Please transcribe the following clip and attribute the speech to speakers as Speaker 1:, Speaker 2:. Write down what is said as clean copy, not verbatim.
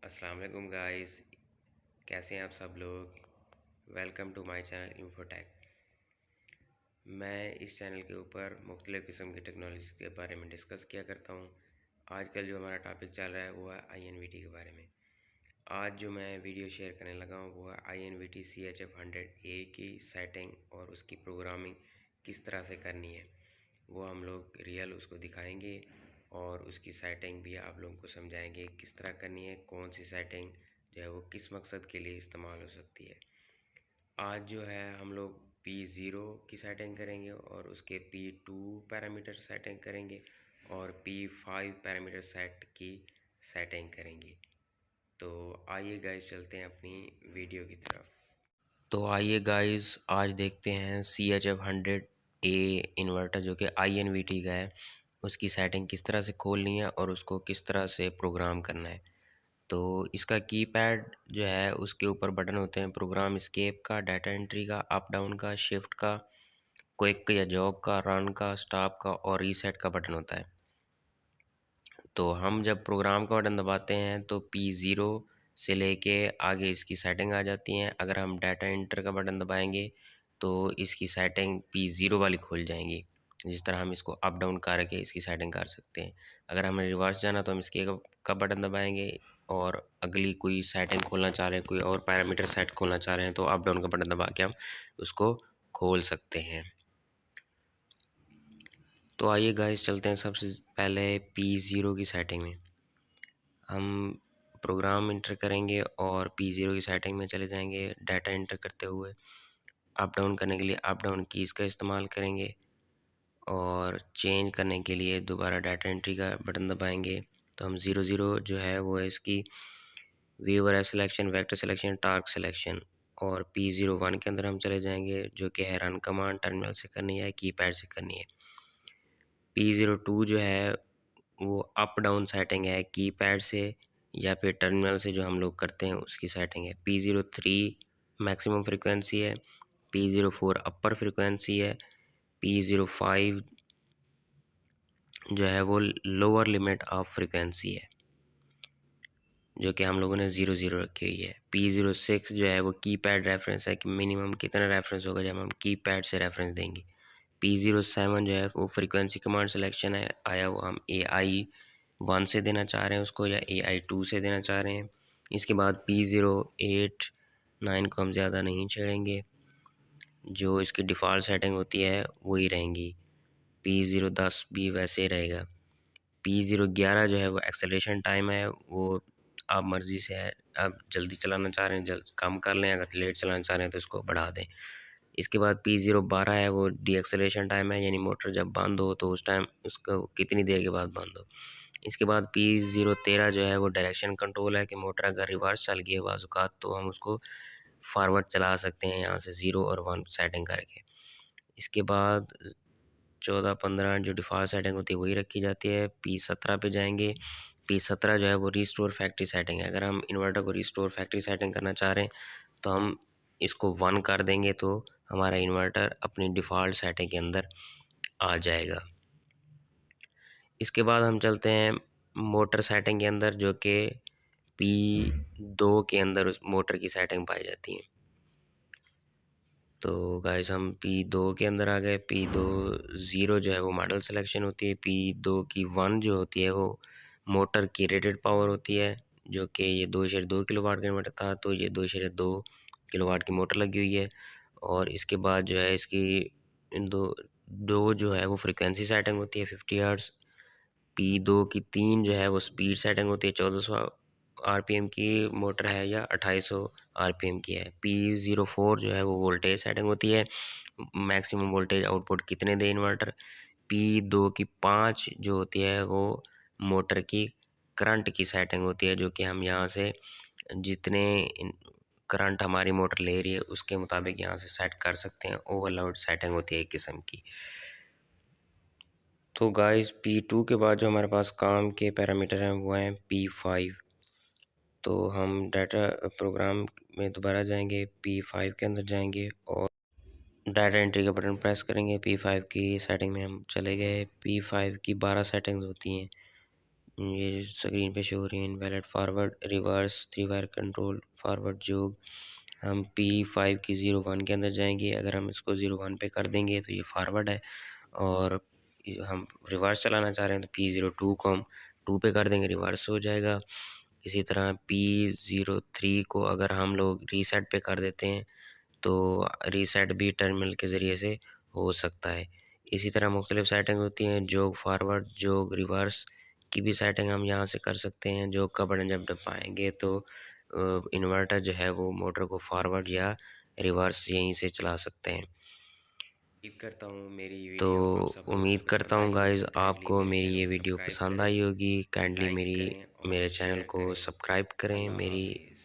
Speaker 1: अस्सलाम वालेकुम गाइस, कैसे हैं आप सब लोग। Welcome to my channel Infotech. मैं इस चैनल के ऊपर मुख्तलिफ़ किस्म की टेक्नोलॉजी के बारे में डिस्कस किया करता हूं। आजकल जो हमारा टॉपिक चल रहा है वो है INVT के बारे में। आज जो मैं वीडियो शेयर करने लगा हूं वो है INVT CHF-100A की सेटिंग और उसकी प्रोग्रामिंग किस तरह से करनी है। वो हम लोग रियल उसको दिखाएंगे और उसकी सेटिंग भी आप लोगों को समझाएंगे किस तरह करनी है, कौन सी सेटिंग जो है वो किस मकसद के लिए इस्तेमाल हो सकती है। आज जो है हम लोग P0 की सेटिंग करेंगे और उसके P2 पैरामीटर सेटिंग करेंगे और P5 पैरामीटर सेट की सेटिंग करेंगे। तो आइए गाइस चलते हैं अपनी वीडियो की तरफ। तो आइए गाइस आज देखते हैं CHF-100A इन्वर्टर जो कि INVT का है, उसकी सेटिंग किस तरह से खोलनी है और उसको किस तरह से प्रोग्राम करना है। तो इसका कीपैड जो है उसके ऊपर बटन होते हैं प्रोग्राम एस्केप का, डाटा एंट्री का, अप डाउन का, शिफ्ट का, क्विक या जॉब का, रन का, स्टॉप का और रीसेट का बटन होता है। तो हम जब प्रोग्राम का बटन दबाते हैं तो P0 से लेके आगे इसकी सेटिंग आ जाती हैं। अगर हम डाटा एंटर का बटन दबाएंगे तो इसकी सेटिंग P0 वाली खुल जाएंगी। जिस तरह हम इसको अप डाउन करके इसकी सेटिंग कर सकते हैं। अगर हमें रिवर्स जाना तो हम इसके का बटन दबाएंगे और अगली कोई सेटिंग खोलना चाह रहे हैं, कोई और पैरामीटर सेट खोलना चाह रहे हैं तो अप डाउन का बटन दबा के हम उसको खोल सकते हैं। तो आइए गाइस चलते हैं सबसे पहले P0 की सेटिंग में। हम प्रोग्राम इंटर करेंगे और P0 की सेटिंग में चले जाएंगे। डाटा इंटर करते हुए अप डाउन करने के लिए अप डाउन कीज़ का इस्तेमाल करेंगे और चेंज करने के लिए दोबारा डाटा एंट्री का बटन दबाएंगे। तो हम 00 जो है वो है इसकी viewer selection, vector selection, task selection और P01 के अंदर हम चले जाएंगे जो कि है रन कमांड, टर्मिनल से करनी है, कीपैड से करनी है। P02 जो है वो अप डाउन सेटिंग है, कीपैड से या फिर टर्मिनल से जो हम लोग करते हैं उसकी सेटिंग है। P03 मैक्सिमम फ्रिक्वेंसी है, P04 अपर फ्रिक्वेंसी है, P05 जो है वो लोअर लिमिट ऑफ फ्रिक्वेंसी है जो कि हम लोगों ने 00 रखी हुई है। P06 जो है वो कीपैड रेफरेंस है कि मिनिमम कितना रेफरेंस होगा जब हम कीपैड से रेफरेंस देंगे। P07 जो है वो फ्रीक्वेंसी कमांड सिलेक्शन है, आया वो हम AI1 से देना चाह रहे हैं उसको या AI2 से देना चाह रहे हैं। इसके बाद P08 9 को हम ज़्यादा नहीं छेड़ेंगे, जो इसकी डिफ़ॉल्ट सेटिंग होती है वही रहेंगी। P010 भी वैसे ही रहेगा। P011 जो है वो एक्सेलरेशन टाइम है, वो आप मर्ज़ी से है, आप जल्दी चलाना चाह रहे हैं जल्द कम कर लें, अगर लेट चलाना चाह रहे हैं तो इसको बढ़ा दें। इसके बाद P012 है वो डीएक्सेलरेशन टाइम है, यानी मोटर जब बंद हो तो उस टाइम उसको कितनी देर के बाद बंद हो। इसके बाद P013 जो है वो डायरेक्शन कंट्रोल है कि मोटर अगर रिवर्स चल गई है बाज़ औक़ात तो हम उसको फॉरवर्ड चला सकते हैं यहाँ से 0 और 1 सेटिंग करके। इसके बाद 14-15 जो डिफ़ॉल्ट सेटिंग होती है वही रखी जाती है। P17 पे जाएँगे। P17 जो है वो रिस्टोर फैक्ट्री सेटिंग है। अगर हम इन्वर्टर को रिस्टोर फैक्ट्री सेटिंग करना चाह रहे हैं तो हम इसको 1 कर देंगे तो हमारा इन्वर्टर अपनी डिफ़ॉल्ट सेटिंग के अंदर आ जाएगा। इसके बाद हम चलते हैं मोटर सेटिंग के अंदर जो कि P2 के अंदर उस मोटर की सेटिंग पाई जाती है। तो गाइस हम P2 के अंदर आ गए। P20 जो है वो मॉडल सिलेक्शन होती है। P2 की 1 जो होती है वो मोटर की रेटेड पावर होती है जो कि ये 2.2 किलोवाट का इन्वर्टर था तो ये 2.2 किलोवाट की मोटर लगी हुई है। और इसके बाद जो है इसकी इन दो जो है वो फ्रिक्वेंसी सेटिंग होती है 50 हर्ट्ज़। P2 की 3 जो है वो स्पीड सेटिंग होती है, 1400 आरपीएम की मोटर है या 2800 आरपीएम की है। P04 जो है वो वोल्टेज सेटिंग होती है, मैक्सिमम वोल्टेज आउटपुट कितने दे इन्वर्टर। P2 की 5 जो होती है वो मोटर की करंट की सेटिंग होती है जो कि हम यहाँ से जितने करंट हमारी मोटर ले रही है उसके मुताबिक यहाँ से सेट कर सकते हैं। ओवरलोड सेटिंग होती है एक किस्म की। तो गाइस P2 के बाद जो हमारे पास काम के पैरामीटर हैं वो हैं P5। तो हम डाटा प्रोग्राम में दोबारा जाएंगे, P5 के अंदर जाएंगे और डाटा एंट्री का बटन प्रेस करेंगे। P5 की सेटिंग में हम चले गए। P5 की 12 सेटिंग्स होती हैं ये स्क्रीन पे शो हो रही है invalid forward reverse 3 wire control forward जोग। हम P5 की 01 के अंदर जाएंगे। अगर हम इसको 01 पे कर देंगे तो ये फॉरवर्ड है, और हम रिवर्स चलाना चाह रहे हैं तो P02 को हम 2 पे कर देंगे, रिवर्स हो जाएगा। इसी तरह P03 को अगर हम लोग रीसेट पे कर देते हैं तो रीसेट भी टर्मिनल के ज़रिए से हो सकता है। इसी तरह मुख्तलिफ़ सेटिंग होती हैं, जोग फॉरवर्ड जोग रिवर्स की भी सेटिंग हम यहाँ से कर सकते हैं। जोग का बटन जब दबाएंगे तो इन्वर्टर जो है वो मोटर को फॉरवर्ड या रिवर्स यहीं से चला सकते हैं।
Speaker 2: उम्मीद करता हूँ मेरी ये
Speaker 1: तो
Speaker 2: वीडियो आप सब लोगों
Speaker 1: उम्मीद
Speaker 2: को
Speaker 1: करता
Speaker 2: पसंद
Speaker 1: हूँ
Speaker 2: आई
Speaker 1: गाइज़
Speaker 2: होगी। काइंडली
Speaker 1: आपको
Speaker 2: मेरे
Speaker 1: मेरी
Speaker 2: चैनल
Speaker 1: ये
Speaker 2: को
Speaker 1: वीडियो
Speaker 2: सब्सक्राइब
Speaker 1: पसंद
Speaker 2: करें,
Speaker 1: आई होगी। काइंडली
Speaker 2: लाइक
Speaker 1: मेरी
Speaker 2: करें और
Speaker 1: मेरे चैनल
Speaker 2: शेयर
Speaker 1: को
Speaker 2: करें।
Speaker 1: सब्सक्राइब करें,
Speaker 2: अल्लाह
Speaker 1: मेरी
Speaker 2: हाफ़िज़।